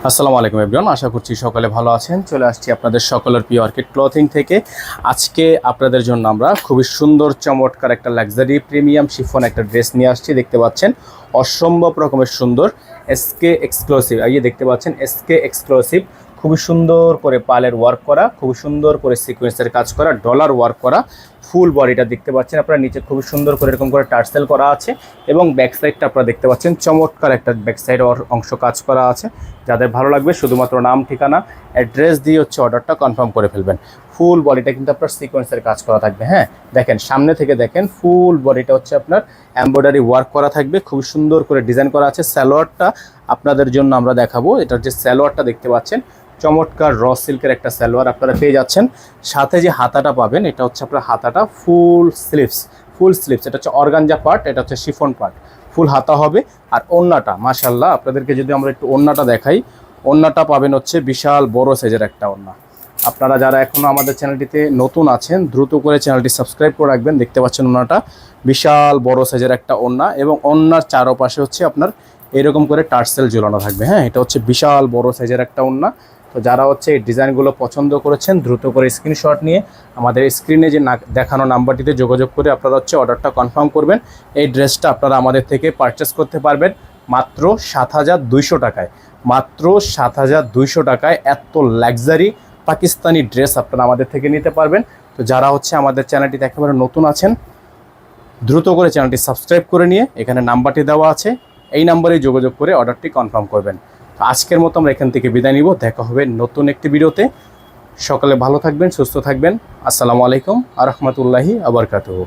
আসসালামু আলাইকুম এভরিওয়ান, আশা করছি সকালে ভালো আছেন। চলে আসছি আপনাদের সকলের প্রিয় অর্কিড ক্লথিং থেকে। আজকে আপনাদের জন্য আমরা খুবই সুন্দর চমৎকার একটা লাক্সারি প্রিমিয়াম শিফন একটা ড্রেস নিয়ে আসছি। দেখতে পাচ্ছেন অসম্ভব রকমের সুন্দর এসকে এক্সক্লুসিভ। এই দেখতে পাচ্ছেন এসকে এক্সক্লুসিভ, খুবই সুন্দর করে পালের ওয়ার্ক করা, খুবই সুন্দর করে সিকোয়েন্সের কাজ করা, ডলার ওয়ার্ক করা। ফুল বডিটা দেখতে পাচ্ছেন আপনারা, নিচে খুবই সুন্দর করে এরকম করে টার্সেল করা আছে এবং ব্যাক সাইডটা আপনারা দেখতে পাচ্ছেন চমৎকার একটা ব্যাক সাইড অংশ কাজ করা আছে। যাদের ভালো লাগবে শুধুমাত্র নাম, ঠিকানা, অ্যাড্রেস দিয়ে অর্ডারটা কনফার্ম করে ফেলবেন। ফুল বডিটা কিন্তু আপনার সিকোয়েন্সের কাজ করা থাকবে। হ্যাঁ, দেখেন সামনে থেকে দেখেন, ফুল বডিটা হচ্ছে আপনার এমব্রয়ডারি ওয়ার্ক করা থাকবে, খুব সুন্দর করে ডিজাইন করা আছে। সালোয়ারটা আপনাদের জন্য আমরা দেখাবো। এটার যে সালোয়ারটা দেখতে পাচ্ছেন, চমৎকার র সিল্কের একটা সালোয়ার আপনারা পেয়ে যাচ্ছেন। সাথে যে হাতাটা পাবেন, এটা হচ্ছে আপনার হাতাটা ফুল স্লিভস, এটা হচ্ছে অর্গানজা পার্ট, এটা হচ্ছে শিফন পার্ট, ফুল হাতা হবে। আর ওড়নাটা মাশাআল্লাহ, আপনাদেরকে যদি আমরা একটু ওড়নাটা দেখাই, ওড়নাটা পাবেন হচ্ছে বিশাল বড় সাইজের একটা ওড়না। আপনারা যারা এখনও আমাদের চ্যানেলটিতে নতুন আছেন, দ্রুত করে চ্যানেলটি সাবস্ক্রাইব করে রাখবেন। দেখতে পাচ্ছেন ওড়নাটা বিশাল বড় সাইজের একটা ওড়না, এবং ওড়নার চারপাশে হচ্ছে আপনার এরকম করে টার্সেল ঝোলানো থাকবে। হ্যাঁ, এটা হচ্ছে বিশাল বড় সাইজের একটা ওড়না। তো যারা হচ্ছে এই ডিজাইনগুলো পছন্দ করেছেন, দ্রুত করে স্ক্রিনশট নিয়ে আমাদের স্ক্রিনে যে দেখানো নাম্বারটিতে যোগাযোগ করে আপনারা হচ্ছে অর্ডারটা কনফার্ম করবেন। এই ড্রেসটা আপনারা আমাদের থেকে পারচেস করতে পারবেন মাত্র 7,200 টাকায়। মাত্র 7,200 টাকায় এত লাক্সারি পাকিস্তানি ড্রেস আপনারা আমাদের থেকে নিতে পারবেন। তো যারা হচ্ছে আমাদের চ্যানেলটিতে একেবারে নতুন আছেন, দ্রুত করে চ্যানেলটি সাবস্ক্রাইব করে নিয়ে এখানে নাম্বারটি দেওয়া আছে, এই নাম্বারেই যোগাযোগ করে অর্ডারটি কনফার্ম করবেন। আজকের মতো আমরা এখান থেকে বিদায় নিব। দেখা হবে নতুন একটি ভিডিওতে। সকালে ভালো থাকবেন, সুস্থ থাকবেন। আসসালামু আলাইকুম আ রহমতুল্লাহি আবরকাতুহু।